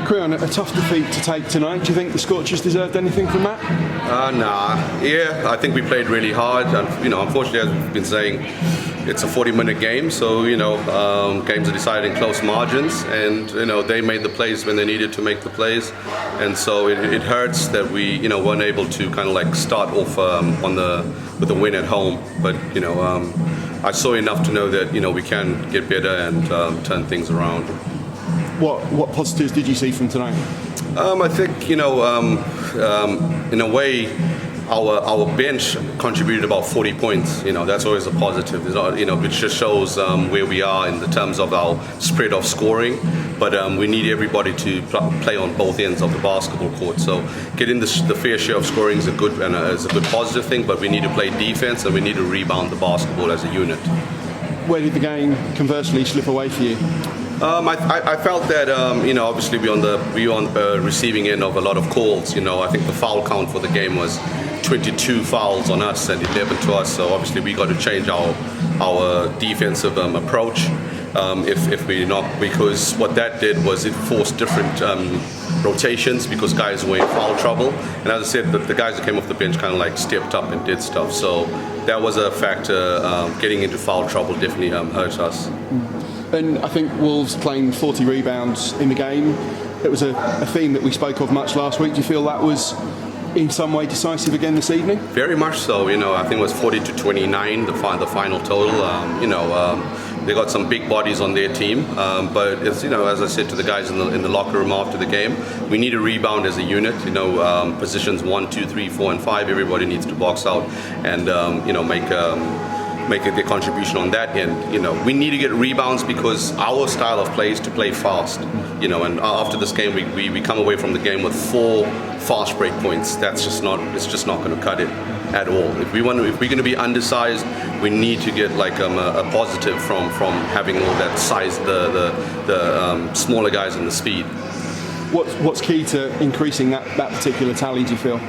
Creon, a tough defeat to take tonight. Do you think the Scorchers deserved anything from that? Nah. Yeah, I think we played really hard. And, unfortunately, as we've been saying, it's a 40-minute game, so games are decided in close margins, and they made the plays when they needed to make the plays, and so it hurts that we weren't able to kind of like start off with a win at home. But I saw enough to know that we can get better and turn things around. What positives did you see from tonight? I think in a way, our bench contributed about 40 points. That's always a positive. It's not, which just shows where we are in the terms of our spread of scoring. But we need everybody to play on both ends of the basketball court. So getting the fair share of scoring is a good positive thing. But we need to play defense and we need to rebound the basketball as a unit. Where did the game conversely slip away for you? I felt that obviously we on the receiving end of a lot of calls. I think the foul count for the game was 22 fouls on us and 11 to us. So obviously we got to change our defensive approach. If we not, because what that did was it forced different rotations because guys were in foul trouble. And as I said, the guys that came off the bench kind of like stepped up and did stuff. So that was a factor. Getting into foul trouble definitely hurt us. And I think Wolves claimed 40 rebounds in the game. It was a theme that we spoke of much last week. Do you feel that was in some way decisive again this evening? Very much so. I think it was 40-29, the final total. They got some big bodies on their team, but it's as I said to the guys in the locker room after the game, we need a rebound as a unit. Positions 1, 2, 3, 4, and 5. Everybody needs to box out and make their contribution on that end. We need to get rebounds because our style of play is to play fast. And after this game, we come away from the game with 4 fast break points. It's just not going to cut it at all. If we're going to be undersized, we need to get like a positive from having all that size, the smaller guys and the speed. What's key to increasing that particular tally, do you feel?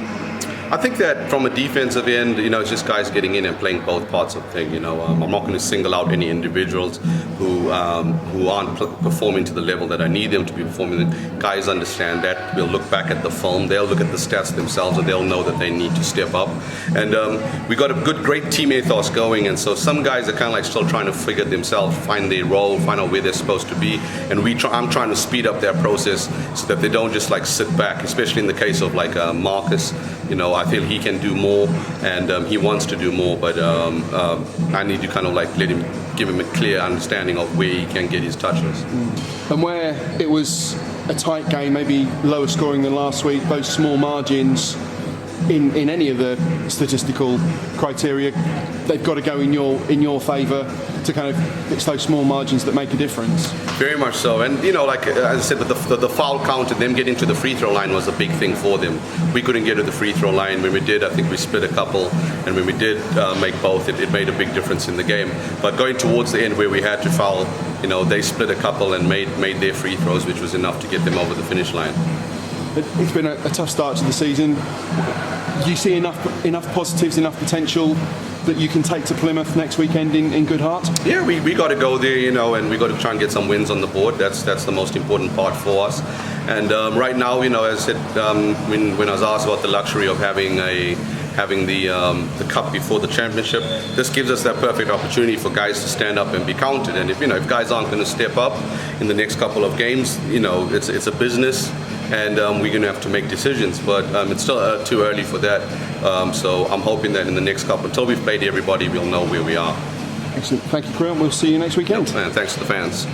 I think that from a defensive end, it's just guys getting in and playing both parts of the thing. I'm not going to single out any individuals who aren't performing to the level that I need them to be performing. Guys understand that. We'll look back at the film. They'll look at the stats themselves, and they'll know that they need to step up. And we got a great team ethos going. And so some guys are kind of like still trying to figure themselves, find their role, find out where they're supposed to be. And I'm trying to speed up that process so that they don't just like sit back. Especially in the case of like Marcus. I feel he can do more, and he wants to do more, but I need to kind of like give him a clear understanding of where he can get his touches. And where it was a tight game, maybe lower scoring than last week, those small margins in any of the statistical criteria, they've got to go in your favour to kind of, it's those small margins that make a difference. Very much so, and like as I said, the foul count and them getting to the free throw line was a big thing for them. We couldn't get to the free throw line. When we did, I think we split a couple, and when we did make both, it made a big difference in the game. But going towards the end where we had to foul, they split a couple and made their free throws, which was enough to get them over the finish line. It's been a tough start to the season. Do you see enough positives, enough potential that you can take to Plymouth next weekend in good heart? Yeah, we got to go there, and we got to try and get some wins on the board. That's the most important part for us. And right now, as I said, when I was asked about the luxury of having the cup before the championship, this gives us that perfect opportunity for guys to stand up and be counted. And if guys aren't going to step up in the next couple of games, it's a business. And we're going to have to make decisions, but it's still too early for that. So I'm hoping that in the next couple, until we've played everybody, we'll know where we are. Excellent. Thank you, Creon. We'll see you next weekend. And thanks to the fans.